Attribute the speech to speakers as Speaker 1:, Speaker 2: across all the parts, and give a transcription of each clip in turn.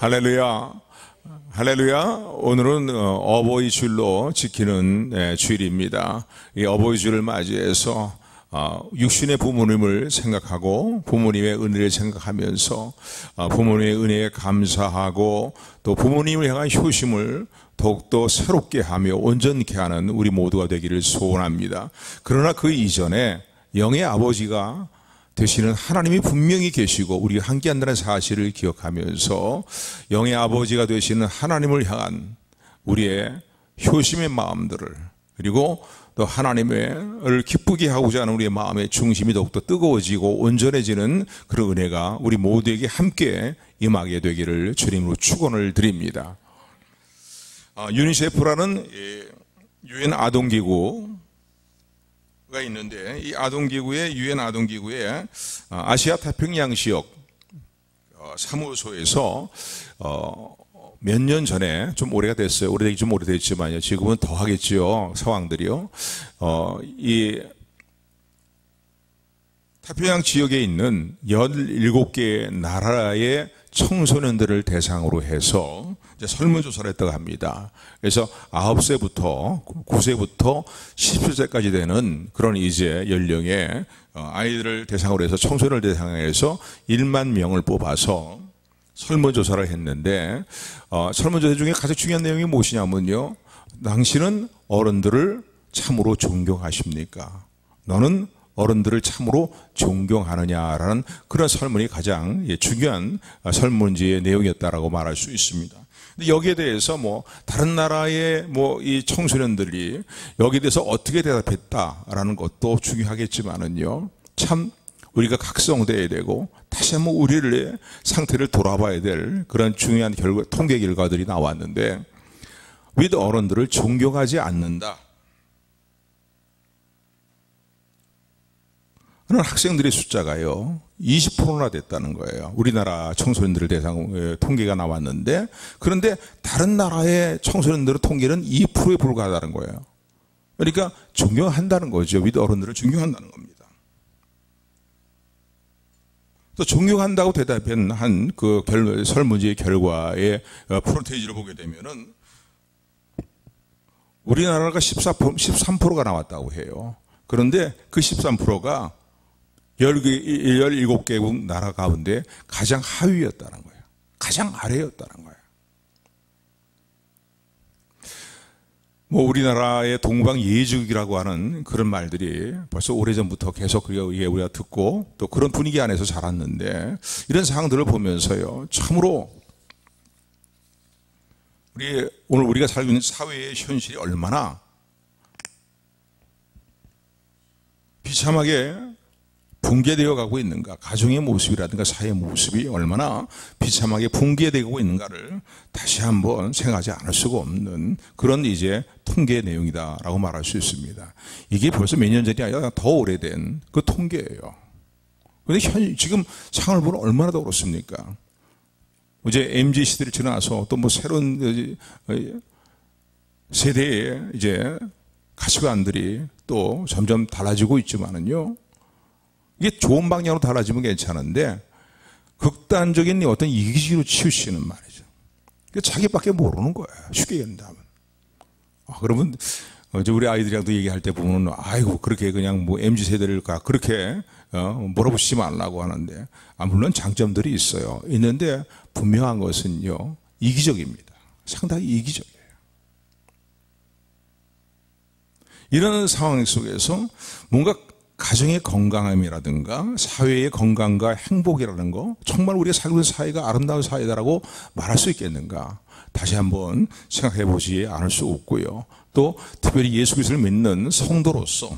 Speaker 1: 할렐루야. 할렐루야. 오늘은 어버이 주일로 지키는 주일입니다. 이 어버이 주일을 맞이해서 육신의 부모님을 생각하고 부모님의 은혜를 생각하면서 부모님의 은혜에 감사하고 또 부모님을 향한 효심을 더욱더 새롭게 하며 온전케 하는 우리 모두가 되기를 소원합니다. 그러나 그 이전에 영의 아버지가 되시는 하나님이 분명히 계시고 우리가 함께한다는 사실을 기억하면서 영의 아버지가 되시는 하나님을 향한 우리의 효심의 마음들을, 그리고 또 하나님을 기쁘게 하고자 하는 우리의 마음의 중심이 더욱더 뜨거워지고 온전해지는 그런 은혜가 우리 모두에게 함께 임하게 되기를 주님으로 축원을 드립니다. 유니세프라는 유엔 아동기구가 있는데, 이 아동기구의 유엔 아동기구의 아시아 태평양 지역 사무소에서 몇 년 전에, 좀 오래가 됐어요. 오래되기 좀 오래됐지만요. 지금은 더 하겠죠. 상황들이요. 이 태평양 지역에 있는 17개의 나라의 청소년들을 대상으로 해서 이제 설문조사를 했다고 합니다. 그래서 9세부터 9세부터 17세까지 되는 그런 이제 연령의 아이들을 대상으로 해서, 청소년을 대상으로 해서 1만 명을 뽑아서 설문조사를 했는데, 설문조사 중에 가장 중요한 내용이 무엇이냐면요, 당신은 어른들을 참으로 존경하십니까? 너는 어른들을 참으로 존경하느냐라는 그런 설문이 가장 중요한 설문지의 내용이었다라고 말할 수 있습니다. 근데 여기에 대해서 다른 나라의 이 청소년들이 여기에 대해서 어떻게 대답했다라는 것도 중요하겠지만은요, 참 우리가 각성돼야 되고 다시 한번 우리의 상태를 돌아봐야 될 그런 중요한 통계 결과들이 나왔는데, with 어른들을 존경하지 않는다 그런 학생들의 숫자가요 20%나 됐다는 거예요. 우리나라 청소년들을 대상으로 통계가 나왔는데, 그런데 다른 나라의 청소년들의 통계는 2%에 불과하다는 거예요. 그러니까 존경한다는 거죠. with 어른들을 존경한다는 겁니다. 또 존경한다고 대답한 그 설문지의 결과의 프론테이지를 보게 되면은 우리나라가 13%가 나왔다고 해요. 그런데 그 13%가 17개국 나라 가운데 가장 하위였다는 거예요. 가장 아래였다는 거예요. 우리나라의 동방 예의주의라고 하는 그런 말들이 벌써 오래전부터 계속 우리가 듣고 또 그런 분위기 안에서 자랐는데, 이런 상황들을 보면서요, 참으로 오늘 우리가 살고 있는 사회의 현실이 얼마나 비참하게 붕괴되어 가고 있는가, 가정의 모습이라든가 사회의 모습이 얼마나 비참하게 붕괴되고 있는가를 다시 한번 생각하지 않을 수가 없는 그런 이제 통계 내용이다라고 말할 수 있습니다. 이게 벌써 몇 년 전이 아니라 더 오래된 그 통계예요. 그런데 지금 상황을 보면 얼마나 더 그렇습니까? 이제 MZ 시대를 지나서 또 새로운 세대의 이제 가치관들이 또 점점 달라지고 있지만은요, 이게 좋은 방향으로 달라지면 괜찮은데 극단적인 어떤 이기주의로 치우치는 말이죠. 자기밖에 모르는 거예요. 쉽게 얘기한다면. 그러면 우리 아이들이랑도 얘기할 때 보면 아이고 그렇게 그냥 MZ세대를 그렇게 몰아붙이지 말라고 하는데, 물론 장점들이 있어요. 있는데 분명한 것은요, 이기적입니다. 상당히 이기적이에요. 이런 상황 속에서 뭔가 가정의 건강함이라든가 사회의 건강과 행복이라는 거, 정말 우리가 살고 있는 사회가 아름다운 사회다라고 말할 수 있겠는가, 다시 한번 생각해 보지 않을 수 없고요. 또 특별히 예수 그리스도를 믿는 성도로서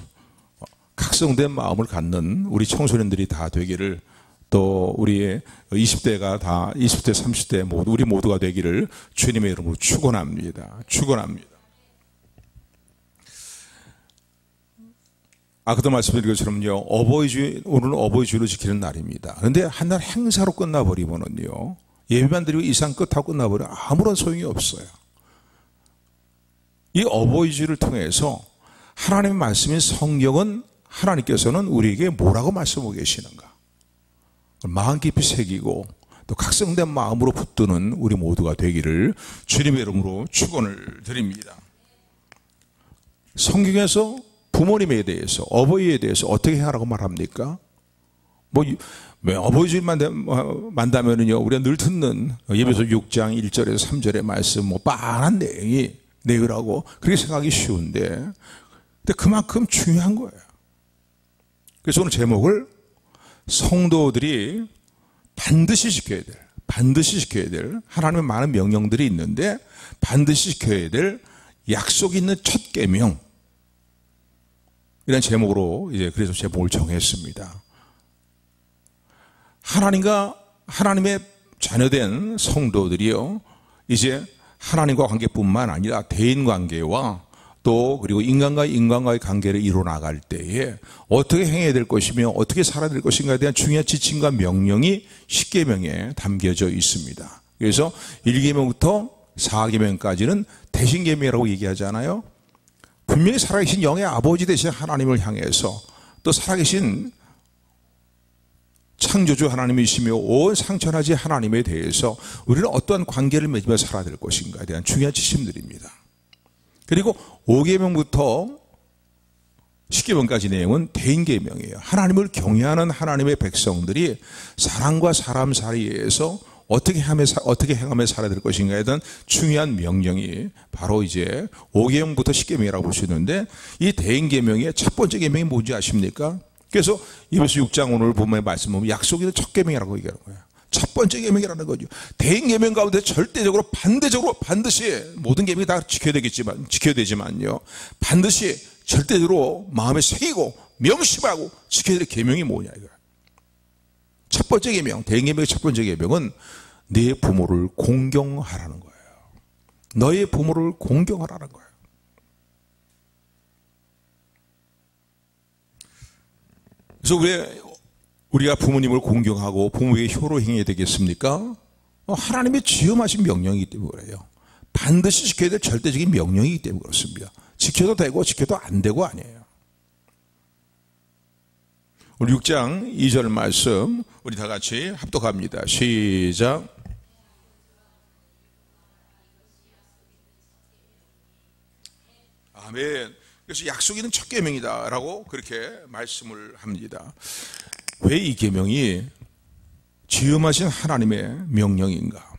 Speaker 1: 각성된 마음을 갖는 우리 청소년들이 다 되기를, 또 우리의 20대가 다 20대 30대 모두 우리 모두가 되기를 주님의 이름으로 축원합니다. 축원합니다. 아까도 말씀드린 것처럼요, 오늘은 어버이주일로 지키는 날입니다. 그런데 한 날 행사로 끝나버리면은요, 예배만 드리고 이상 끝하고 끝나버리면 아무런 소용이 없어요. 이 어버이주일을 통해서 하나님의 말씀인 성경은, 하나님께서는 우리에게 뭐라고 말씀하고 계시는가, 마음 깊이 새기고 또 각성된 마음으로 붙드는 우리 모두가 되기를 주님의 이름으로 축원을 드립니다. 성경에서 부모님에 대해서, 어버이에 대해서 어떻게 하라고 말합니까? 어버이 주일 만다면은요, 우리가 늘 듣는 예배소 6장 1절에서 3절의 말씀, 빤한 내용이 내으라고 그렇게 생각하기 쉬운데, 근데 그만큼 중요한 거예요. 그래서 오늘 제목을 성도들이 반드시 지켜야 될 하나님의 많은 명령들이 있는데 반드시 지켜야 될 약속이 있는 첫 계명, 이런 제목으로 이제 그래서 제목을 정했습니다. 하나님의 자녀된 성도들이요, 이제 하나님과 관계뿐만 아니라 대인 관계와 또 그리고 인간과의 관계를 이루어나갈 때에 어떻게 행해야 될 것이며 어떻게 살아야 될 것인가에 대한 중요한 지침과 명령이 10계명에 담겨져 있습니다. 그래서 1계명부터 4계명까지는 대신계명이라고 얘기하잖아요. 분명히 살아계신 영의 아버지 되신 하나님을 향해서, 또 살아계신 창조주 하나님이시며 온 상천하지 하나님에 대해서 우리는 어떠한 관계를 맺으며 살아야 될 것인가에 대한 중요한 지침들입니다. 그리고 5계명부터 10계명까지 내용은 대인계명이에요. 하나님을 경외하는 하나님의 백성들이 사람과 사람 사이에서 어떻게 행하며 살아야 될 것인가에 대한 중요한 명령이 바로 이제 5계명부터 10계명이라고 볼 수 있는데, 이 대인계명의 첫 번째 계명이 뭔지 아십니까? 그래서 예배소 6장 오늘 보면 말씀 보면 약속이 있는 첫 계명이라고 얘기하는 거예요. 첫 번째 계명이라는 거죠. 대인 계명 가운데 절대적으로 반드시 모든 계명이 다 지켜야 되지만요, 반드시 절대적으로 마음에 새기고 명심하고 지켜야 될 계명이 뭐냐 이거야. 첫 번째 계명, 대인 계명의 첫 번째 계명은 네 부모를 공경하라는 거예요. 너의 부모를 공경하라는 거예요. 그래서 우리가 부모님을 공경하고 부모에게 효로 행해야 되겠습니까? 하나님의 지엄하신 명령이기 때문에 그래요. 반드시 지켜야 될 절대적인 명령이기 때문에 그렇습니다. 지켜도 되고 지켜도 안 되고 아니에요. 우리 6장 2절 말씀 우리 다 같이 합독합니다. 시작. 아멘. 그래서 약속이 있는 첫 계명이다라고 그렇게 말씀을 합니다. 왜 이 계명이 지음하신 하나님의 명령인가?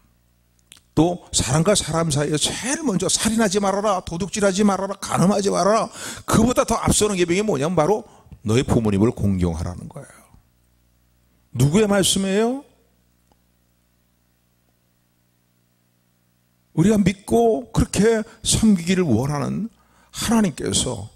Speaker 1: 또 사람과 사람 사이에 제일 먼저 살인하지 말아라, 도둑질하지 말아라, 간음하지 말아라, 그보다 더 앞서는 계명이 뭐냐면 바로 너의 부모님을 공경하라는 거예요. 누구의 말씀이에요? 우리가 믿고 그렇게 섬기기를 원하는 하나님께서,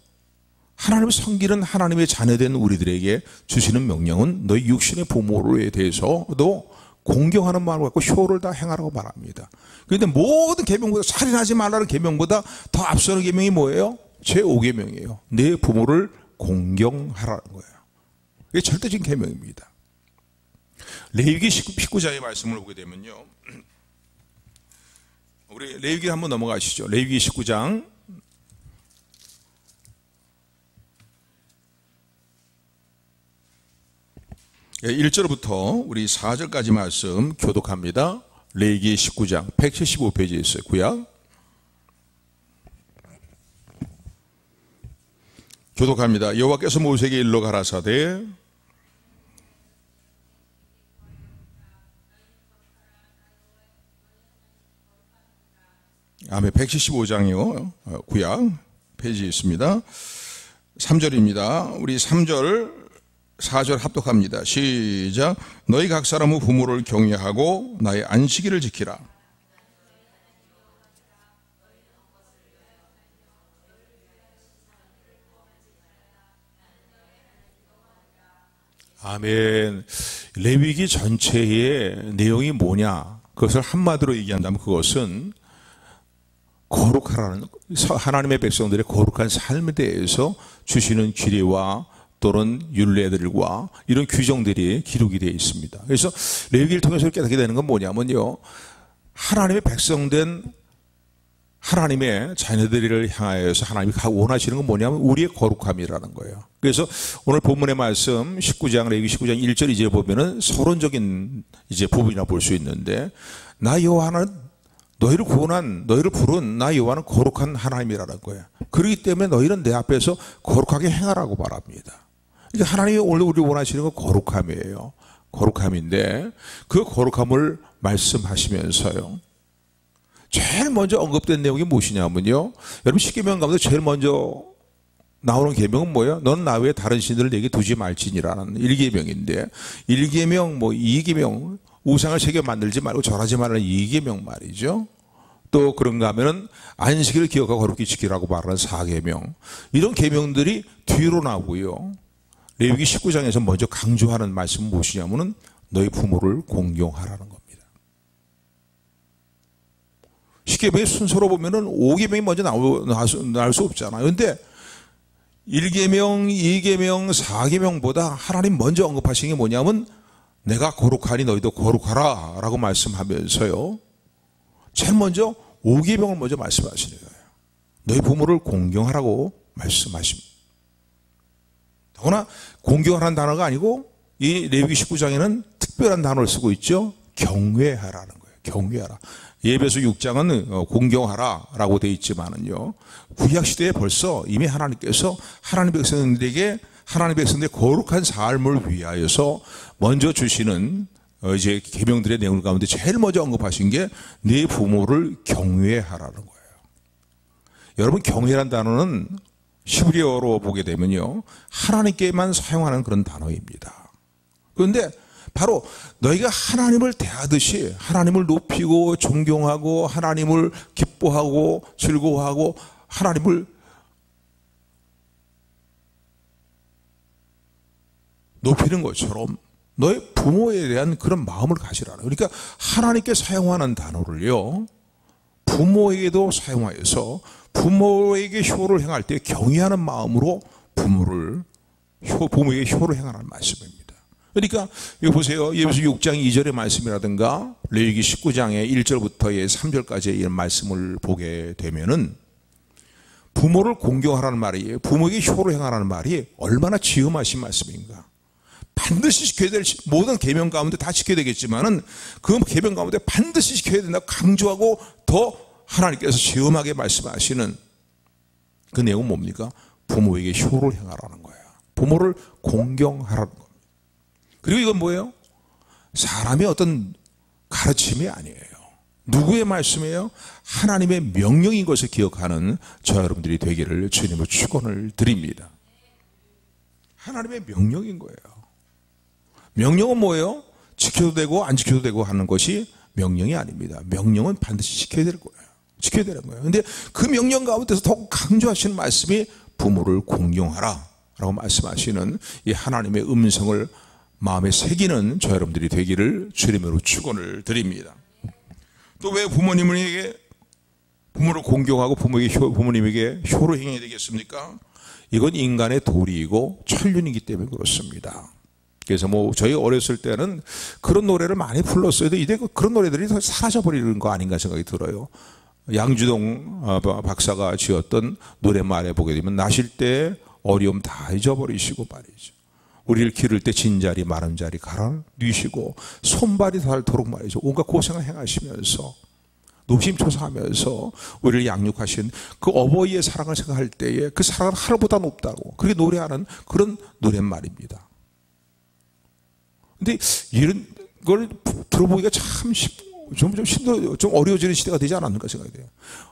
Speaker 1: 하나님을 섬기는 하나님의 자녀된 우리들에게 주시는 명령은 너희 육신의 부모에 대해서도 공경하는 마음을 갖고 효를 다 행하라고 말합니다. 그런데 모든 계명보다, 살인하지 말라는 계명보다 더 앞서는 계명이 뭐예요? 제5계명이에요. 내 부모를 공경하라는 거예요. 이게 절대적인 계명입니다. 레위기 19장의 말씀을 보게 되면요, 우리 레위기 한번 넘어가시죠. 레위기 19장 1절부터 우리 4절까지 말씀 교독합니다. 레위기 19장 175페이지에 있어요. 구약 교독합니다. 여호와께서 모세에게 일러 가라사대 아멘. 175장이요. 구약 페이지에 있습니다. 3절입니다. 우리 3절 4절 합독합니다. 시작. 너희 각 사람의 부모를 경외하고 나의 안식일을 지키라. 아멘. 레위기 전체의 내용이 뭐냐? 그것을 한마디로 얘기한다면 그것은 거룩하라는, 하나님의 백성들의 거룩한 삶에 대해서 주시는 규례와 또는 율례들과 이런 규정들이 기록이 되어 있습니다. 그래서 레위기를 통해서 깨닫게 되는 건 뭐냐면요, 하나님의 백성된 하나님의 자녀들을 향하여서 하나님이 원하시는 건 뭐냐면 우리의 거룩함이라는 거예요. 그래서 오늘 본문의 말씀 19장 레위기 19장 1절 2절 보면은 서론적인 이제 부분이라 볼 수 있는데, 나 여호와는 너희를 구원한, 너희를 부른 나 여호와는 거룩한 하나님이라는 거예요. 그렇기 때문에 너희는 내 앞에서 거룩하게 행하라고 말합니다. 이제 하나님이 오늘 우리 원하시는 건 거룩함이에요. 거룩함인데 그 거룩함을 말씀하시면서요, 제일 먼저 언급된 내용이 무엇이냐면요, 여러분 십계명 가운데 제일 먼저 나오는 계명은 뭐예요? 너는 나 외에 다른 신들을 내게 두지 말지니라는 1계명인데, 1계명, 2계명, 우상을 새겨 만들지 말고 절하지 말라는 2계명 말이죠. 또 그런가 하면은 안식일을 기억하고 거룩히 지키라고 말하는 4계명. 이런 계명들이 뒤로 나오고요, 레위기 19장에서 먼저 강조하는 말씀은 무엇이냐면은 너희 부모를 공경하라는 겁니다. 십계명의 순서로 보면은 5계명이 먼저 나올 수 없잖아요. 그런데 1계명, 2계명, 4계명보다 하나님 먼저 언급하신 게 뭐냐면 내가 거룩하니 너희도 거룩하라 라고 말씀하면서요, 제일 먼저 5계명을 먼저 말씀하시는 거예요. 너희 부모를 공경하라고 말씀하십니다. 더구나 공경하라는 단어가 아니고 이 레위기 19장에는 특별한 단어를 쓰고 있죠. 경외하라는 거예요. 경외하라. 예배서 6장은 공경하라라고 되어 있지만은요, 구약시대에 벌써 이미 하나님께서 하나님 백성들에게 하나님 백성들의 거룩한 삶을 위하여서 먼저 주시는 이제 계명들의 내용 가운데 제일 먼저 언급하신 게 네 부모를 경외하라는 거예요. 여러분, 경외라는 단어는 히브리어로 보게 되면요, 하나님께만 사용하는 그런 단어입니다. 그런데 바로 너희가 하나님을 대하듯이 하나님을 높이고 존경하고 하나님을 기뻐하고 즐거워하고 하나님을 높이는 것처럼 너의 부모에 대한 그런 마음을 가지라는, 그러니까 하나님께 사용하는 단어를요, 부모에게도 사용하여서 부모에게 효를 행할 때 경외하는 마음으로 부모에게 효를 행하라는 말씀입니다. 그러니까 여기 보세요. 예배서 6장 2절의 말씀이라든가 레위기 19장의 1절부터의 3절까지의 이런 말씀을 보게 되면은 부모를 공경하라는 말이, 부모에게 효를 행하라는 말이 얼마나 지엄하신 말씀인가. 반드시 지켜야 될 모든 계명 가운데 다 지켜야 되겠지만은 그 계명 가운데 반드시 지켜야 된다고 강조하고 더 하나님께서 지엄하게 말씀하시는 그 내용은 뭡니까? 부모에게 효를 행하라는 거예요. 부모를 공경하라는 겁니다. 그리고 이건 뭐예요? 사람의 어떤 가르침이 아니에요. 누구의 말씀이에요? 하나님의 명령인 것을 기억하는 저 여러분들이 되기를 주님으로 축원을 드립니다. 하나님의 명령인 거예요. 명령은 뭐예요? 지켜도 되고 안 지켜도 되고 하는 것이 명령이 아닙니다. 명령은 반드시 지켜야 될 거예요. 지켜야 되는 거예요. 그런데 그 명령 가운데서 더욱 강조하시는 말씀이 부모를 공경하라 라고 말씀하시는 이 하나님의 음성을 마음에 새기는 저 여러분들이 되기를 주님으로 축원을 드립니다. 또 왜 부모를 공경하고 부모님에게 효를 행해야 되겠습니까? 이건 인간의 도리이고 천륜이기 때문에 그렇습니다. 그래서 저희 어렸을 때는 그런 노래를 많이 불렀어요. 이제 그런 노래들이 다 사라져버리는 거 아닌가 생각이 들어요. 양주동 박사가 지었던 노랫말에 보게 되면 나실 때 어려움 다 잊어버리시고 말이죠. 우리를 기를 때 진자리 마른 자리 갈아 뉘시고 손발이 닳도록 말이죠. 온갖 고생을 행하시면서 노심초사하면서 우리를 양육하신 그 어버이의 사랑을 생각할 때에 그 사랑은 하늘보다 높다고 그렇게 노래하는 그런 노랫말입니다. 근데 이런 걸 들어보기가 참 좀 어려워지는 시대가 되지 않았는가 생각이 돼요.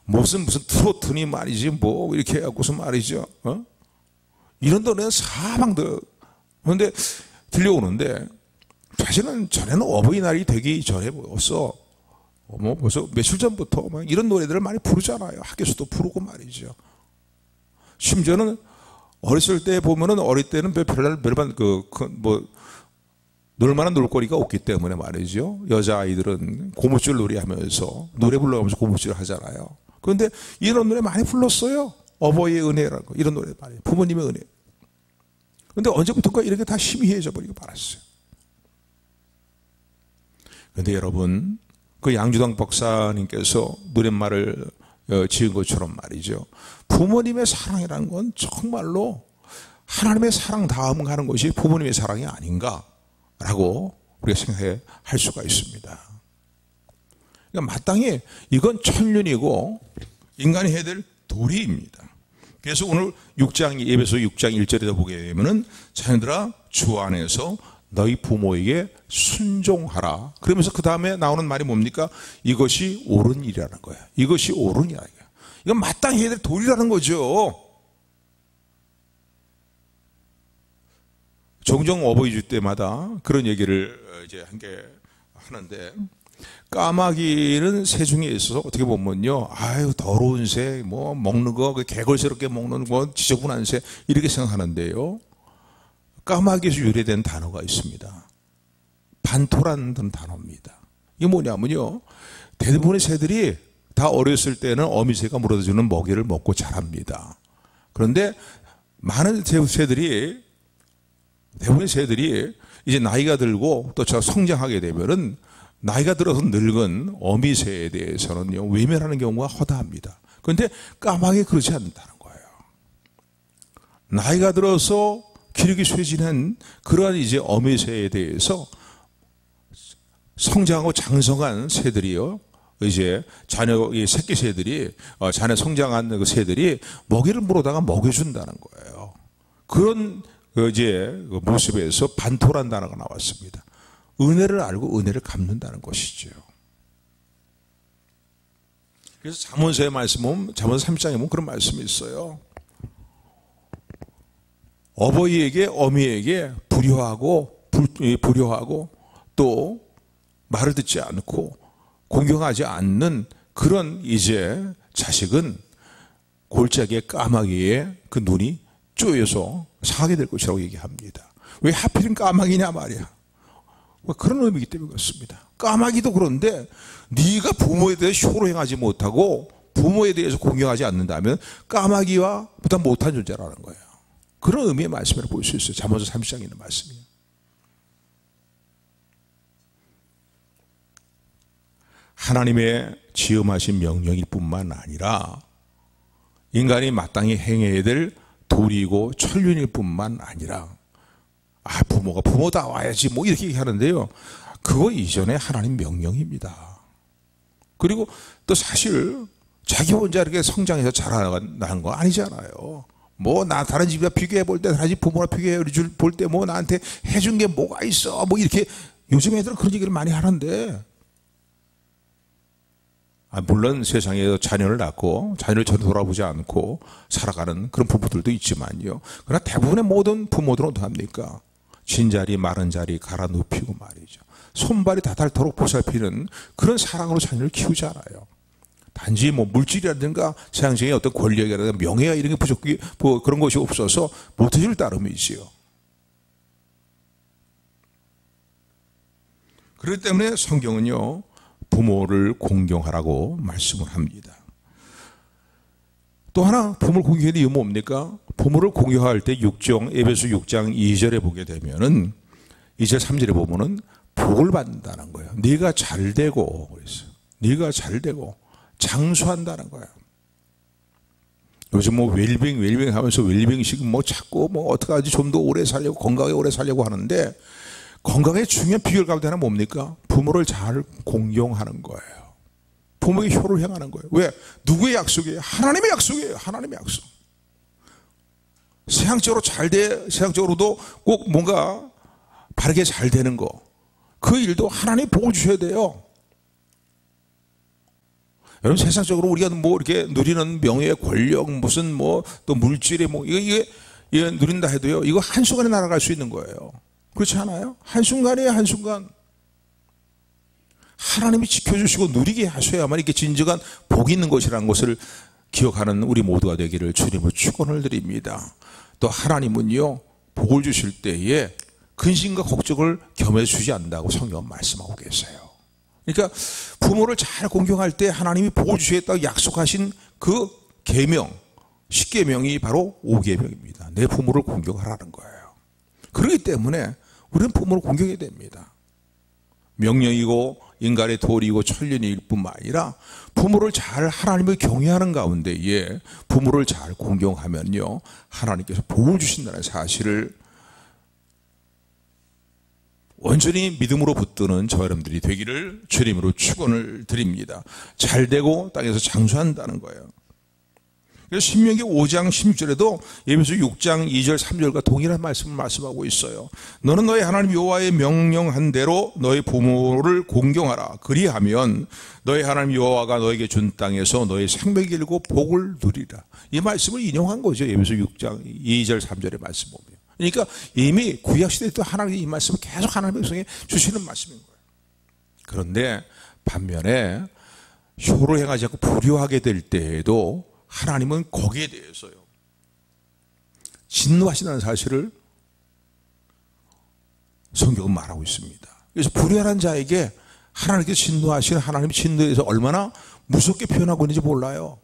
Speaker 1: 무슨 트로트니 말이지 이렇게 해갖고서 말이죠. 이런 노래는 사방도 그런데 들려오는데 사실은 전에는 어버이날이 되기 전에 벌써 며칠 전부터 이런 노래들을 많이 부르잖아요. 학교에서도 부르고 말이죠. 심지어는 어렸을 때 보면은 어릴 때는 별반 놀만한 놀거리가 없기 때문에 말이죠. 여자아이들은 고무줄 놀이 하면서 노래 불러가면서 고무줄 하잖아요. 그런데 이런 노래 많이 불렀어요. 어버이의 은혜라는 거, 이런 노래 많이, 부모님의 은혜. 그런데 언제부턴가 이렇게 다 희미해져 버리고 말았어요. 그런데 여러분, 그 양주당 박사님께서 노랫말을 지은 것처럼 말이죠. 부모님의 사랑이라는 건 정말로 하나님의 사랑 다음 가는 것이 부모님의 사랑이 아닌가라고 우리가 생각할 수가 있습니다. 그러니까 마땅히 이건 천륜이고 인간이 해야 될 도리입니다. 그래서 오늘 6장, 에베소 6장 1절에다 보게 되면은 자녀들아 주 안에서 너희 부모에게 순종하라. 그러면서 그 다음에 나오는 말이 뭡니까? 이것이 옳은 일이라는 거예요. 이것이 옳은 일이라는 거예요. 이건 마땅히 해야 될 도리라는 거죠. 종종 어버이주 때마다 그런 얘기를 이제 한 게 하는데, 까마귀는 새 중에 있어서 어떻게 보면요, 아유 더러운 새, 뭐 먹는 거 개걸스럽게 먹는 거 지저분한 새 이렇게 생각하는데요. 까마귀에서 유래된 단어가 있습니다. 반토라는 단어입니다. 이게 뭐냐면요, 대부분의 새들이 다 어렸을 때는 어미새가 물어주는 먹이를 먹고 자랍니다. 그런데 많은 새들이, 대부분의 새들이 이제 나이가 들고 또 성장하게 되면은 나이가 들어서 늙은 어미새에 대해서는요, 외면하는 경우가 허다합니다. 그런데 까마귀 그렇지 않다는 거예요. 나이가 들어서 기력이 쇠진한 그러한 이제 어미새에 대해서 성장하고 장성한 새들이요, 이제 자녀, 새끼 새들이, 자녀 성장한 그 새들이 먹이를 물어다가 먹여준다는 거예요. 그런 이제 모습에서 반토란 단어가 나왔습니다. 은혜를 알고 은혜를 갚는다는 것이죠. 그래서 잠언서의 말씀 보면, 잠언서 3장에 보면 그런 말씀이 있어요. 어버이에게, 어미에게 불효하고 또 말을 듣지 않고 공경하지 않는 그런 이제 자식은 골짜기의 까마귀의 그 눈이 쪼여서 상하게 될 것이라고 얘기합니다. 왜 하필은 까마귀냐 말이야. 그런 의미이기 때문에 그렇습니다. 까마귀도 그런데 네가 부모에 대해서 효로 행하지 못하고 부모에 대해서 공경하지 않는다면 까마귀와 보다 못한 존재라는 거예요. 그런 의미의 말씀을 볼 수 있어요. 잠언서 30장에 있는 말씀이에요. 하나님의 지음하신 명령일 뿐만 아니라 인간이 마땅히 행해야 될 도리이고 천륜일 뿐만 아니라, 부모가 부모다 와야지 뭐 이렇게 얘기하는데요, 그거 이전에 하나님 명령입니다. 그리고 또 사실 자기 혼자 이렇게 성장해서 자라나는 거 아니잖아요. 뭐 나 다른 집이랑 비교해 볼 때, 다른 집 부모랑 비교해 볼 때 뭐 나한테 해준 게 뭐가 있어, 뭐 이렇게 요즘 애들은 그런 얘기를 많이 하는데, 물론 세상에 자녀를 낳고 자녀를 전혀 돌아보지 않고 살아가는 그런 부부들도 있지만요, 그러나 대부분의 모든 부모들은 어떡합니까? 진자리 마른 자리 갈아 눕히고 말이죠, 손발이 다 닳도록 보살피는 그런 사랑으로 자녀를 키우잖아요. 단지 뭐 물질이라든가 세상적인 어떤 권력이라든가 명예가 이런 게 부족히 뭐 그런 것이 없어서 못해줄 따름이지요. 그렇기 때문에 성경은요, 부모를 공경하라고 말씀을 합니다. 또 하나 부모를 공경해야 되는 이유는 뭡니까? 부모를 공경할 때 에베소 6장 2절에 보게 되면은 2절 3절에 보면은 복을 받는다는 거예요. 네가 잘 되고, 그랬어요. 네가 잘 되고 장수한다는 거예요. 요즘 뭐 웰빙 하면서 웰빙식 뭐 자꾸 뭐 어떻게 하지 좀 더 오래 살려고, 건강하게 오래 살려고 하는데, 건강의 중요한 비결 가운데 하나 뭡니까? 부모를 잘 공경하는 거예요. 부모에게 효를 행하는 거예요. 왜? 누구의 약속이에요? 하나님의 약속이에요. 하나님의 약속. 세상적으로도 꼭 뭔가 바르게 잘 되는 거, 그 일도 하나님이 복을 주셔야 돼요. 여러분, 세상적으로 우리가 뭐 이렇게 누리는 명예, 권력, 무슨 뭐 또 물질에 뭐 이게 누린다 해도요, 이거 한순간에 날아갈 수 있는 거예요. 그렇지 않아요? 한순간이에요, 한순간. 하나님이 지켜주시고 누리게 하셔야만 이게 진정한 복이 있는 것이라는 것을 기억하는 우리 모두가 되기를 주님을 축원을 드립니다. 또 하나님은요, 복을 주실 때에 근심과 걱정을 겸해 주지 않는다고 성경은 말씀하고 계세요. 그러니까 부모를 잘 공경할 때 하나님이 복을 주시겠다고 약속하신 그 계명, 10계명이 바로 5계명입니다. 내 부모를 공경하라는 거예요. 그렇기 때문에 우리는 부모를 공경해야 됩니다. 명령이고 인간의 도리이고 천륜일 뿐만 아니라 부모를 잘 하나님을 경외하는 가운데에 부모를 잘 공경하면요 하나님께서 복을 주신다는 사실을 온전히 믿음으로 붙드는 저 여러분들이 되기를 주님으로 축원을 드립니다. 잘되고 땅에서 장수한다는 거예요. 그래서 신명기 5장 16절에도 예배소 6장 2절 3절과 동일한 말씀을 말씀하고 있어요. 너는 너희 하나님 여호와의 명령한 대로 너희 부모를 공경하라. 그리하면 너희 하나님 여호와가 너에게 준 땅에서 너희 생명이 길고 복을 누리라. 이 말씀을 인용한 거죠. 예배소 6장 2절 3절의 말씀 보면. 그러니까 이미 구약시대 때도 하나님이 이 말씀을 계속 하나님의 백성에 주시는 말씀인 거예요. 그런데 반면에 효로 행하지 않고 불효하게 될 때에도 하나님은 거기에 대해서요 진노하신다는 사실을 성경은 말하고 있습니다. 그래서 불효한 자에게 하나님께 진노하시는 하나님의 진노에 대해서 얼마나 무섭게 표현하고 있는지 몰라요.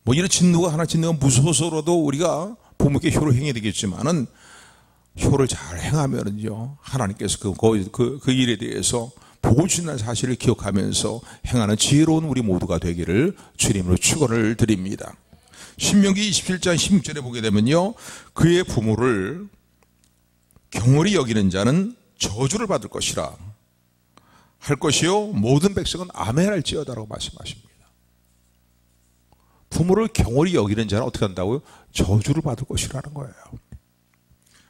Speaker 1: 뭐 이런 진노가 하나 진노가 무서워서라도 우리가 부모께 효를 행해야 되겠지만은 효를 잘 행하면은요 하나님께서 그 일에 대해서 복을 주신다는 사실을 기억하면서 행하는 지혜로운 우리 모두가 되기를 주님으로 축원을 드립니다. 신명기 27장 16절에 보게 되면요 그의 부모를 경홀히 여기는 자는 저주를 받을 것이라 할 것이요 모든 백성은 아멘할지어다라고 말씀하십니다. 부모를 경홀히 여기는 자는 어떻게 한다고요? 저주를 받을 것이라는 거예요.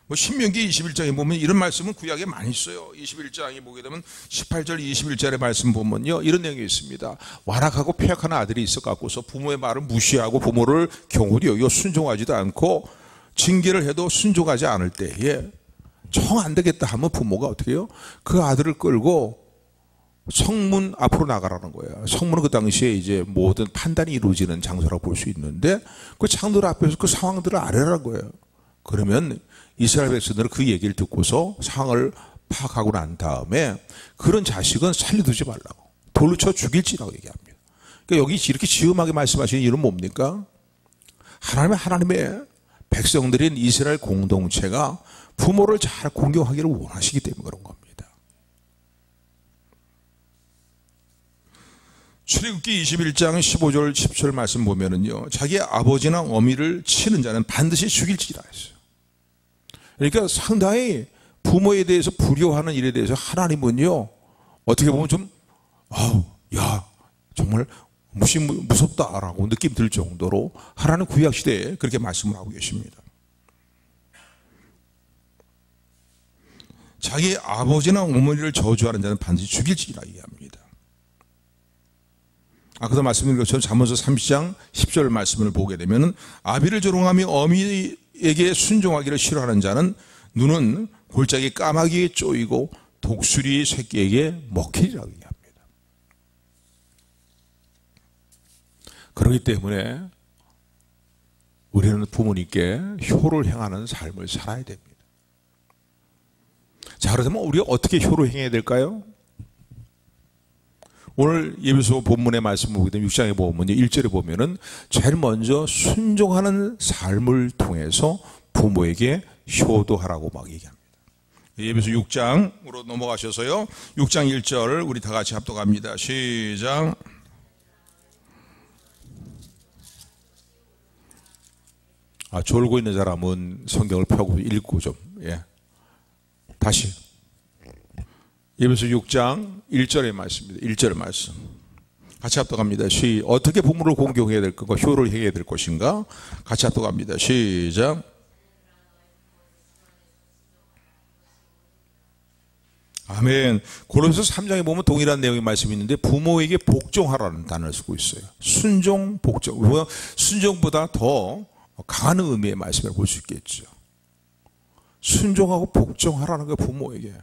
Speaker 1: 뭐 신명기 21장에 보면 이런 말씀은 구약에 많이 있어요. 21장에 보게 되면 18절 21절의 말씀 보면요 이런 내용이 있습니다. 완악하고 폐역한 아들이 있어 갖고서 부모의 말을 무시하고 부모를 경홀히 여기고 순종하지도 않고 징계를 해도 순종하지 않을 때에 정 안 되겠다 하면 부모가 어떻게 해요? 그 아들을 끌고 성문 앞으로 나가라는 거예요. 성문은 그 당시에 이제 모든 판단이 이루어지는 장소라고 볼 수 있는데 그 창들 앞에서 그 상황들을 아뢰라는 거예요. 그러면 이스라엘 백성들은 그 얘기를 듣고서 상황을 파악하고 난 다음에 그런 자식은 살려두지 말라고 돌로 쳐 죽일지라고 얘기합니다. 그러니까 여기 이렇게 지음하게 말씀하시는 이유는 뭡니까? 하나님의 백성들인 이스라엘 공동체가 부모를 잘 공경하기를 원하시기 때문에 그런 겁니다. 출애굽기 21장 15절 10절 말씀 보면은요 자기 아버지나 어미를 치는 자는 반드시 죽일지라 했어요. 그러니까 상당히 부모에 대해서 불효하는 일에 대해서 하나님은요 어떻게 보면 좀 야 정말 무섭다라고 느낌 들 정도로 하나님 구약 시대에 그렇게 말씀을 하고 계십니다. 자기 아버지나 어머니를 저주하는 자는 반드시 죽일지라 이야기합니다. 아까도 말씀드린 것처럼 잠언서 30장 10절 말씀을 보게 되면 아비를 조롱하며 어미에게 순종하기를 싫어하는 자는 눈은 골짜기 까마귀에 쪼이고 독수리 새끼에게 먹히리라고 얘기합니다. 그렇기 때문에 우리는 부모님께 효를 행하는 삶을 살아야 됩니다. 자, 그렇다면 우리가 어떻게 효를 행해야 될까요? 오늘 예배소 본문의 말씀 보게 되면 6장에 보면 1절에 보면은 제일 먼저 순종하는 삶을 통해서 부모에게 효도하라고 막 얘기합니다. 예배소 6장으로 넘어가셔서요. 6장 1절 우리 다 같이 합독합니다. 시작. 졸고 있는 사람은 성경을 펴고 읽고 좀 다시 예배소 6장 1절의 말씀입니다. 1절의 말씀 같이 합독합니다. 어떻게 부모를 공경해야 될 것과 효를 행해야 될 것인가 같이 합독합니다. 시작. 아멘. 고린도서 3장에 보면 동일한 내용의 말씀이 있는데 부모에게 복종하라는 단어를 쓰고 있어요. 순종, 복종. 순종보다 더 강한 의미의 말씀을 볼 수 있겠죠. 순종하고 복종하라는 거 부모에게.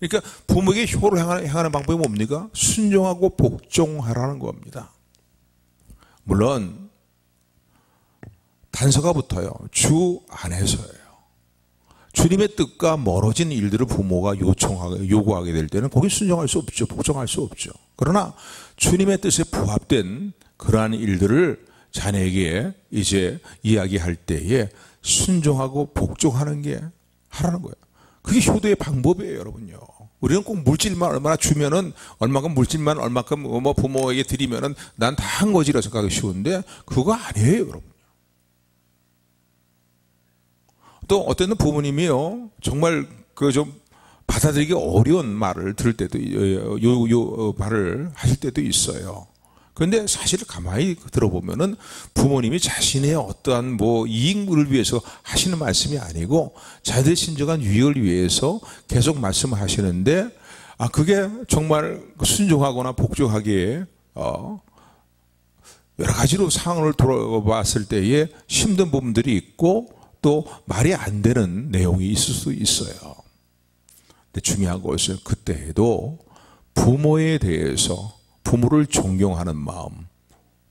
Speaker 1: 그러니까 부모에게 효를 행하는 방법이 뭡니까? 순종하고 복종하라는 겁니다. 물론 단서가 붙어요. 주 안에서예요. 주님의 뜻과 멀어진 일들을 부모가 요구하게 될 때는 거기 순종할 수 없죠. 복종할 수 없죠. 그러나 주님의 뜻에 부합된 그러한 일들을 자녀에게 이제 이야기할 때에 순종하고 복종하는 게 하라는 거예요. 그게 효도의 방법이에요, 여러분요. 우리는 꼭 물질만 얼마나 주면은 얼마큼 물질만 얼마큼 뭐 부모에게 드리면은 난 다 한 거지라 생각하기 쉬운데 그거 아니에요, 여러분. 또 어떤 부모님이요 정말 그 좀 받아들이기 어려운 말을 들을 때도 말을 하실 때도 있어요. 그런데 사실 가만히 들어보면은 부모님이 자신의 어떠한 뭐 이익을 위해서 하시는 말씀이 아니고 자기들의 진정한 유익을 위해서 계속 말씀하시는데 그게 정말 순종하거나 복종하기에 여러 가지로 상황을 돌아봤을 때에 힘든 부분들이 있고 또 말이 안 되는 내용이 있을 수 있어요. 근데 중요한 것은 그때에도 부모에 대해서 부모를 존경하는 마음,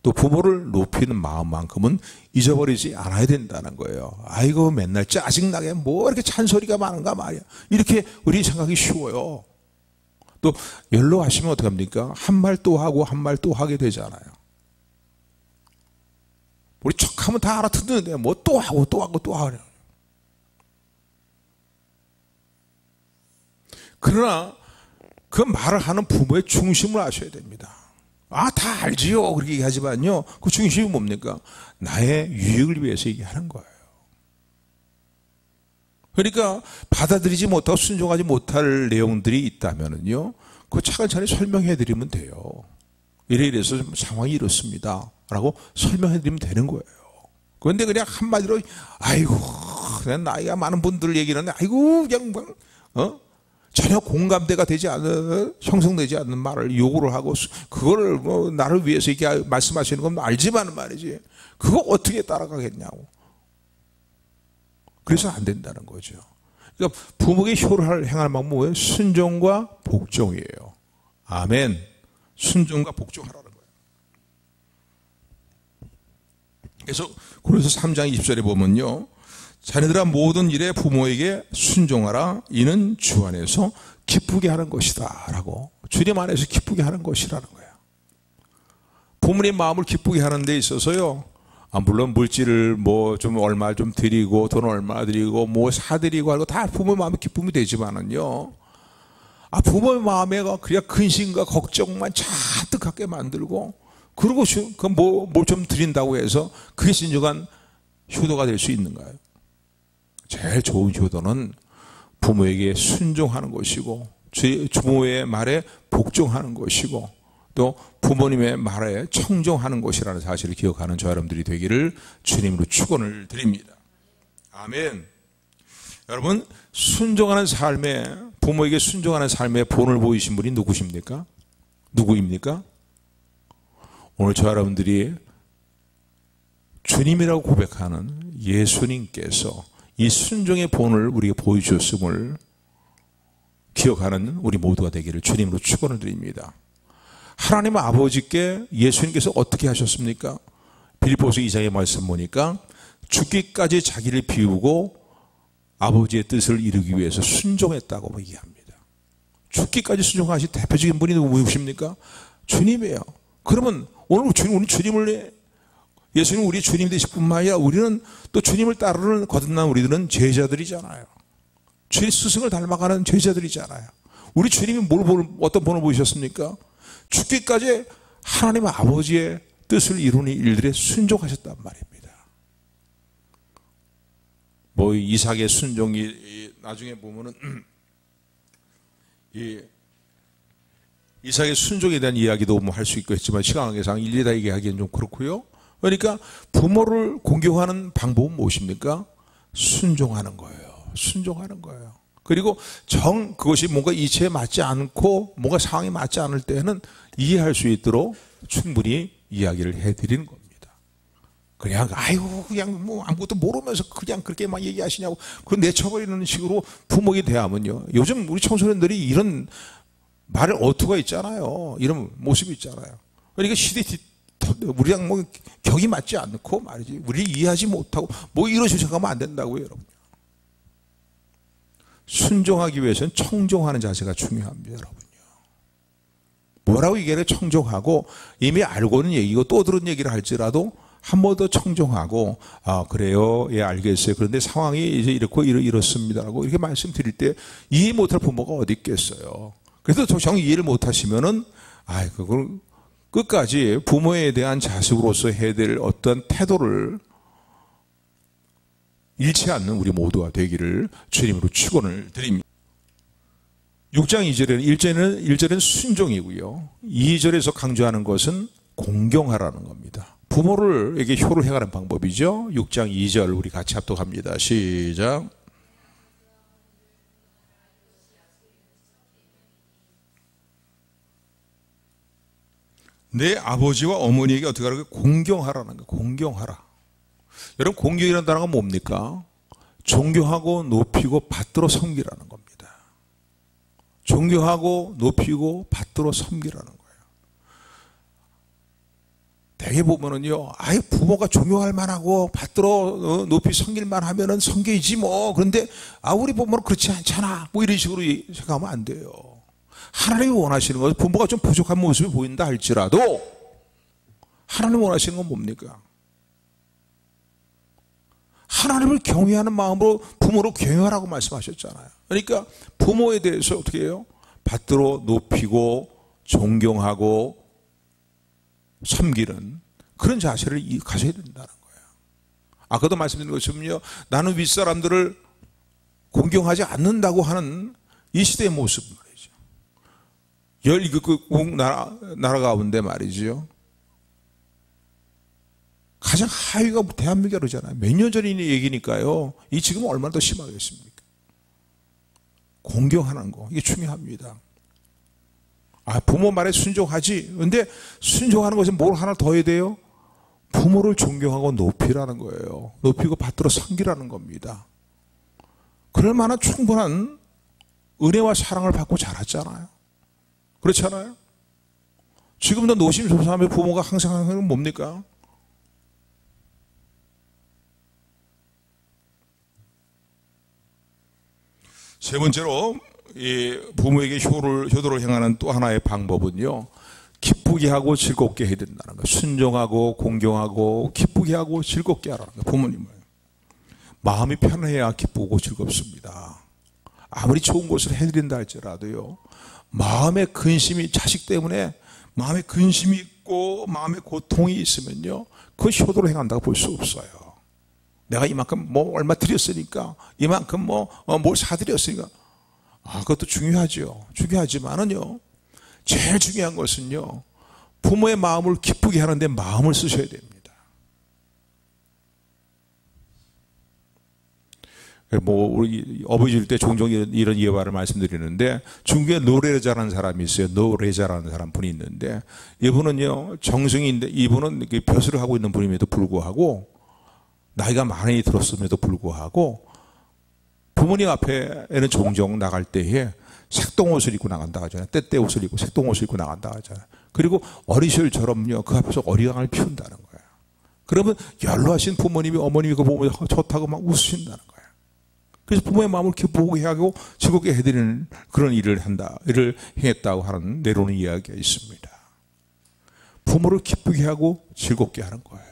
Speaker 1: 또 부모를 높이는 마음만큼은 잊어버리지 않아야 된다는 거예요. 아이고 맨날 짜증나게 뭐 이렇게 잔소리가 많은가 말이야. 이렇게 우리 생각이 쉬워요. 또 연로하시면 어떡합니까? 한 말 또 하고 한 말 또 하게 되잖아요. 우리 척하면 다 알아듣는데 뭐 또 하고 또 하고 또 하고. 그러나 그 말을 하는 부모의 중심을 아셔야 됩니다. 다 알지요. 그렇게 얘기하지만요. 그 중심이 뭡니까? 나의 유익을 위해서 얘기하는 거예요. 그러니까 받아들이지 못하고 순종하지 못할 내용들이 있다면요. 그거 차근차근 설명해 드리면 돼요. 이래서 상황이 이렇습니다. 라고 설명해 드리면 되는 거예요. 그런데 그냥 한마디로 아이고 그냥 나이가 많은 분들 얘기는 아이고 그냥 전혀 공감대가 되지 않는 형성되지 않는 말을 요구를 하고 그거를 뭐 나를 위해서 이렇게 말씀하시는 건 알지만 말이지 그거 어떻게 따라가겠냐고. 그래서 안 된다는 거죠. 그러니까 부모에게 효를 행할 방법은 뭐예요? 순종과 복종이에요. 아멘. 순종과 복종하라는 거예요. 그래서 고린도서 3장 20절에 보면요. 자네들아 모든 일에 부모에게 순종하라. 이는 주 안에서 기쁘게 하는 것이다. 라고. 주님 안에서 기쁘게 하는 것이라는 거예요. 부모님 마음을 기쁘게 하는 데 있어서요. 물론 물질을 뭐 좀 얼마 좀 드리고 돈 얼마 드리고 뭐 사드리고 하고 다 부모의 마음에 기쁨이 되지만은요. 부모의 마음에 그냥 근심과 걱정만 잔뜩 갖게 만들고 그러고 뭘 좀 드린다고 해서 그게 진정한 효도가 될 수 있는가요? 제일 좋은 효도는 부모에게 순종하는 것이고 부모의 말에 복종하는 것이고 또 부모님의 말에 청종하는 것이라는 사실을 기억하는 저와 여러분들이 되기를 주님으로 축원을 드립니다. 아멘. 여러분 순종하는 삶에 부모에게 순종하는 삶의 본을 보이신 분이 누구십니까? 누구입니까? 오늘 저와 여러분들이 주님이라고 고백하는 예수님께서 이 순종의 본을 우리에게 보여주셨음을 기억하는 우리 모두가 되기를 주님으로 축원을 드립니다. 하나님 아버지께 예수님께서 어떻게 하셨습니까? 빌립보서 2장의 말씀 보니까 죽기까지 자기를 비우고 아버지의 뜻을 이루기 위해서 순종했다고 얘기합니다. 죽기까지 순종하신 대표적인 분이 누구십니까? 주님이에요. 그러면 오늘 주님을 예수님 우리 주님 되실 뿐만 아니라 우리는 또 주님을 따르는 거듭난 우리들은 제자들이잖아요. 주의 스승을 닮아가는 제자들이잖아요. 우리 주님이 어떤 본을 보이셨습니까? 죽기까지 하나님 아버지의 뜻을 이루는 일들에 순종하셨단 말입니다. 뭐 이삭의 순종이 나중에 보면은 이삭의 순종에 대한 이야기도 뭐 할 수 있고 했지만 시간 관계상 일일이 다 얘기하기엔 좀 그렇고요. 그러니까 부모를 공경하는 방법은 무엇입니까? 순종하는 거예요. 순종하는 거예요. 그리고 그것이 뭔가 이치에 맞지 않고 뭔가 상황에 맞지 않을 때는 이해할 수 있도록 충분히 이야기를 해드리는 겁니다. 그냥 그냥 뭐 아무것도 모르면서 그냥 그렇게 막 얘기하시냐고 그 내쳐버리는 식으로 부모에게 대하면요. 요즘 우리 청소년들이 이런 말을 어투가 있잖아요. 이런 모습이 있잖아요. 그러니까 우리랑 뭐 격이 맞지 않고 말이지. 우리를 이해하지 못하고 뭐 이런 식으로 생각하면 안 된다고요, 여러분. 순종하기 위해서는 청종하는 자세가 중요합니다, 여러분요. 뭐라고 얘기를 청종하고 이미 알고는 얘기고 또 들은 얘기를 할지라도 한 번 더 청정하고, 아, 그래요. 예, 알겠어요. 그런데 상황이 이제 이렇습니다라고 이렇게 말씀드릴 때 이해 못할 부모가 어디 있겠어요. 그래서 정 이해를 못하시면은, 아, 그걸 끝까지 부모에 대한 자식으로서 해야 될 어떤 태도를 잃지 않는 우리 모두가 되기를 주님으로 축원을 드립니다. 6장 2절에는 1절은 순종이고요. 2절에서 강조하는 것은 공경하라는 겁니다. 부모를에게 효를 해가는 방법이죠. 6장 2절 우리 같이 합독합니다. 시작. 내 아버지와 어머니에게 어떻게 하라고? 공경하라는 거예요. 공경하라. 여러분, 공경이라는 단어가 뭡니까? 존경하고 높이고 받들어 섬기라는 겁니다. 존경하고 높이고 받들어 섬기라는 거예요. 대개 보면은요, 아예 부모가 존경할 만하고 받들어 높이 섬길 만하면은 섬기지 뭐. 그런데 우리 부모는 그렇지 않잖아. 뭐 이런 식으로 생각하면 안 돼요. 하나님이 원하시는 것은 부모가 좀 부족한 모습이 보인다 할지라도 하나님이 원하시는 건 뭡니까? 하나님을 경외하는 마음으로 부모를 경외하라고 말씀하셨잖아요. 그러니까 부모에 대해서 어떻게 해요? 받들어 높이고 존경하고 섬기는 그런 자세를 가져야 된다는 거예요. 아까도 말씀드린 것처럼요, 나는 윗사람들을 공경하지 않는다고 하는 이 시대의 모습 말이죠. 12개국 나라 가운데 말이죠, 가장 하위가 대한민국이라고 그러잖아요. 몇 년 전 얘기니까요. 이 지금 얼마나 더 심하겠습니까? 공경하는 거, 이게 중요합니다. 부모 말에 순종하지. 근데 순종하는 것은 뭘 하나 더 해야 돼요? 부모를 존경하고 높이라는 거예요. 높이고 받들어 섬기라는 겁니다. 그럴 만한 충분한 은혜와 사랑을 받고 자랐잖아요. 그렇잖아요? 지금도 노심초사하며 부모가 항상 하는 건 뭡니까? 세 번째로 이 부모에게 효도를 행하는 또 하나의 방법은요, 기쁘게 하고 즐겁게 해야 된다는 거예요. 순종하고 공경하고 기쁘게 하고 즐겁게 하라는 거예요. 부모님을 마음이 편해야 기쁘고 즐겁습니다. 아무리 좋은 것을 해드린다 할지라도요, 마음의 근심이, 자식 때문에 마음의 근심이 있고 마음의 고통이 있으면요, 그 효도를 행한다고 볼 수 없어요. 내가 이만큼 뭐 얼마 드렸으니까, 이만큼 뭘 사드렸으니까. 그것도 중요하죠. 중요하지만은요, 제일 중요한 것은요, 부모의 마음을 기쁘게 하는데 마음을 쓰셔야 됩니다. 우리 어버이질 때 종종 이런 예화를 말씀드리는데, 중국에 노래자라는 사람이 있어요. 노래자라는 사람 분이 있는데, 이분은요, 정승인데, 이분은 벼슬을 하고 있는 분임에도 불구하고, 나이가 많이 들었음에도 불구하고 부모님 앞에는 종종 나갈 때에 색동옷을 입고 나간다 하잖아요. 때때 옷을 입고 색동옷을 입고 나간다 하잖아요. 그리고 어리실처럼요, 그 앞에서 어리광을 피운다는 거예요. 그러면 연로하신 부모님이, 어머님이 그 보면 좋다고 막 웃으신다는 거예요. 그래서 부모의 마음을 기쁘게 하고 즐겁게 해드리는 그런 일을 행했다고 하는 내려오는 이야기가 있습니다. 부모를 기쁘게 하고 즐겁게 하는 거예요.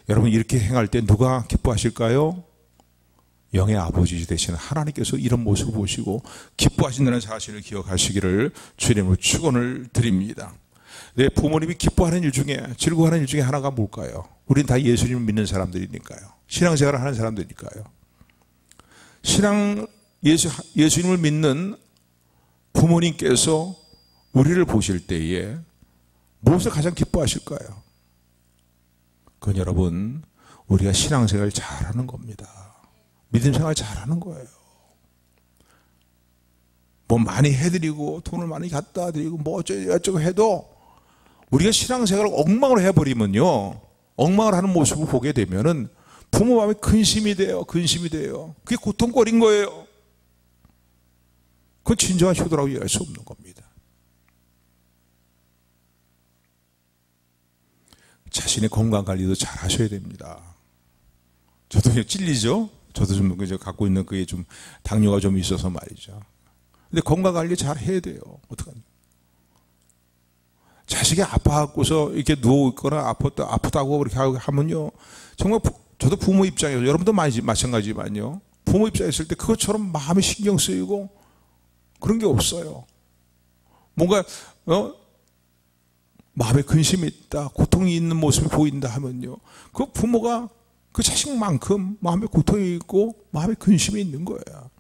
Speaker 1: 여러분, 이렇게 행할 때 누가 기뻐하실까요? 영의 아버지 되시는 하나님께서 이런 모습을 보시고 기뻐하신다는 사실을 기억하시기를 주님으로 축원을 드립니다. 내 부모님이 기뻐하는 일 중에, 즐거워하는 일 중에 하나가 뭘까요? 우린 다 예수님을 믿는 사람들이니까요. 신앙생활을 하는 사람들이니까요. 예수님을 믿는 부모님께서 우리를 보실 때에 무엇을 가장 기뻐하실까요? 그건 여러분, 우리가 신앙생활을 잘하는 겁니다. 믿음생활 잘하는 거예요. 뭐 많이 해드리고 돈을 많이 갖다 드리고 뭐 어쩌고 해도 우리가 신앙생활을 엉망으로 해버리면요, 엉망을 하는 모습을 보게 되면은 부모 마음에 근심이 돼요. 그게 고통거린 거예요. 그건 진정한 효도라고 이해할 수 없는 겁니다. 자신의 건강관리도 잘 하셔야 됩니다. 저도 찔리죠? 저도 좀 갖고 있는 그게 좀 당뇨가 좀 있어서 말이죠. 근데 건강관리 잘 해야 돼요. 어떡하냐. 자식이 아파갖고서 이렇게 누워있거나 아프다고 그렇게 하면요, 정말 저도 부모 입장에서, 여러분도 마찬가지지만요, 부모 입장에 있을 때 그것처럼 마음이 신경 쓰이고 그런 게 없어요. 뭔가 마음에 근심이 있다, 고통이 있는 모습이 보인다 하면요, 그 부모가 그 자식만큼 마음에 고통이 있고 마음에 근심이 있는 거예요.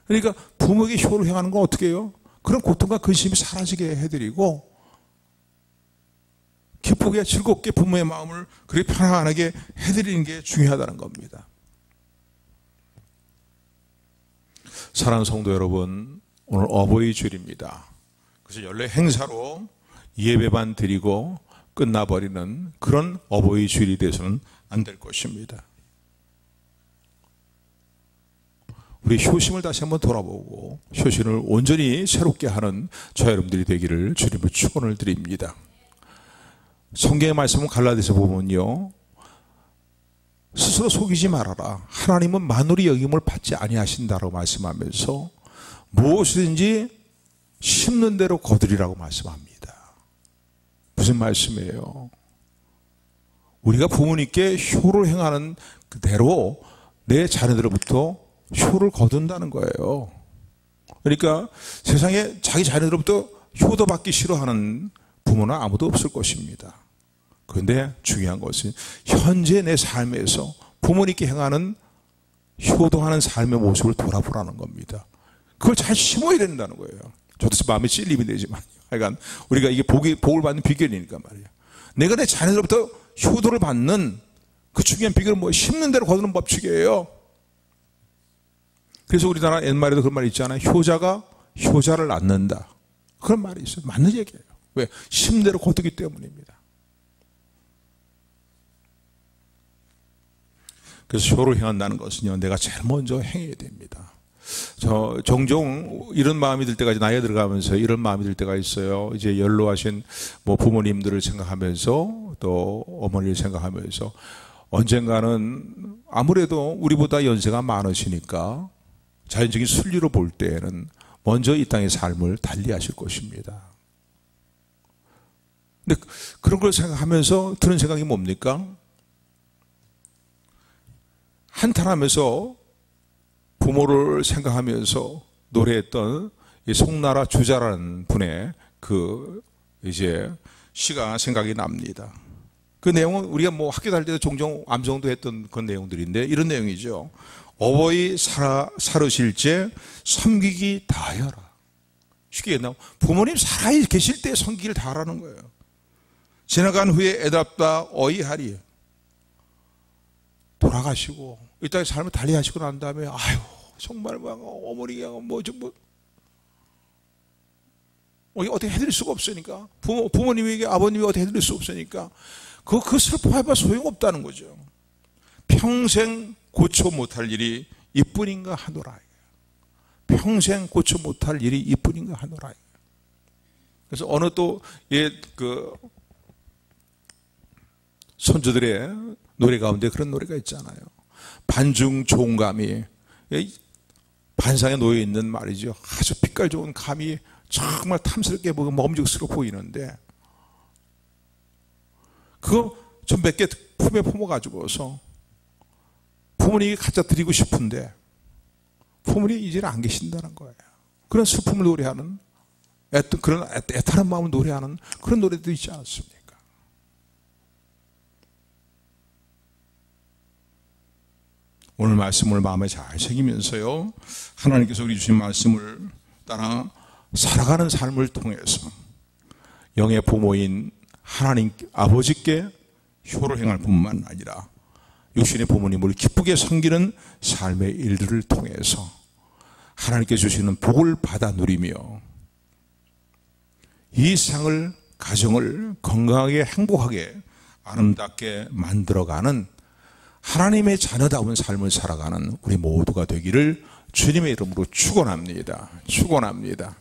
Speaker 1: 그러니까 부모에게 효를 행하는 건 어떻게 해요? 그런 고통과 근심이 사라지게 해드리고 기쁘게 즐겁게 부모의 마음을 그렇게 편안하게 해드리는 게 중요하다는 겁니다. 사랑하는 성도 여러분, 오늘 어버이 주일입니다. 그래서 연례 행사로 예배만 드리고 끝나버리는 그런 어버이 주일이 되어서는 안 될 것입니다. 우리 효심을 다시 한번 돌아보고 효심을 온전히 새롭게 하는 저와 여러분들이 되기를 주님의 축원을 드립니다. 성경의 말씀은 갈라디아서 보면요, 스스로 속이지 말아라. 하나님은 만물이 여김을 받지 아니하신다라고 말씀하면서 무엇이든지 심는 대로 거두리라고 말씀합니다. 무슨 말씀이에요? 우리가 부모님께 효를 행하는 그대로 내 자녀들로부터 효를 거둔다는 거예요. 그러니까 세상에 자기 자녀들로부터 효도 받기 싫어하는 부모는 아무도 없을 것입니다. 그런데 중요한 것은 현재 내 삶에서 부모님께 행하는 효도하는 삶의 모습을 돌아보라는 겁니다. 그걸 잘 심어야 된다는 거예요. 저도 마음에 찔림이 되지만 하여간 우리가 이게 복을 받는 비결이니까 말이에요. 내가 내 자녀들로부터 효도를 받는 그 중요한 비결은 뭐 심는 대로 거두는 법칙이에요. 그래서 우리나라 옛말에도 그런 말이 있잖아요. 효자가 효자를 낳는다. 그런 말이 있어요. 맞는 얘기예요. 왜? 심는 대로 거두기 때문입니다. 그래서 효를 행한다는 것은요, 내가 제일 먼저 행해야 됩니다. 종종 이런 마음이 들 때가, 나이가 들어가면서 이런 마음이 들 때가 있어요. 이제 연로하신 부모님들을 생각하면서 또 어머니를 생각하면서 언젠가는 아무래도 우리보다 연세가 많으시니까 자연적인 순리로 볼 때에는 먼저 이 땅의 삶을 달리 하실 것입니다. 근데 그런 걸 생각하면서 드는 생각이 뭡니까? 한탄하면서 부모를 생각하면서 노래했던 이 송나라 주자라는 분의 그 이제 시가 생각이 납니다. 그 내용은 우리가 학교 다닐 때도 종종 암송도 했던 그런 내용들인데 이런 내용이죠. 어버이 살으실제 섬기기 다하여라. 쉽게 얘기하면 부모님 살아 계실 때 섬기기를 다하라는 거예요. 지나간 후에 애답다 어이하리. 돌아가시고 이 땅의 삶을 달리 하시고 난 다음에 아유 정말 어머니가 어떻게 해드릴 수가 없으니까 부모님에게 아버님이 어떻게 해드릴 수 없으니까 그 슬퍼해봐 소용없다는 거죠. 평생 고쳐 못할 일이 이뿐인가 하노라. 평생 고쳐 못할 일이 이뿐인가 하노라. 그래서 어느 또 선조들의 노래 가운데 그런 노래가 있잖아요. 반중 좋은 감이 반상에 놓여 있는 말이죠. 아주 빛깔 좋은 감이 정말 탐스럽게 보고 먹음직스럽게 보이는데 그거 좀 몇 개 품에 품어가지고서 부모님에게 갖다 드리고 싶은데 부모님이 이제는 안 계신다는 거예요. 그런 슬픔을 노래하는 그런 애타는 마음을 노래하는 그런 노래도 있지 않습니까? 오늘 말씀을 마음에 잘 새기면서요, 하나님께서 우리 주신 말씀을 따라 살아가는 삶을 통해서 영의 부모인 하나님 아버지께 효를 행할 뿐만 아니라 육신의 부모님을 기쁘게 섬기는 삶의 일들을 통해서 하나님께 주시는 복을 받아 누리며 이 세상을, 가정을 건강하게 행복하게 아름답게 만들어가는 하나님의 자녀다운 삶을 살아가는 우리 모두가 되기를 주님의 이름으로 축원합니다. 축원합니다.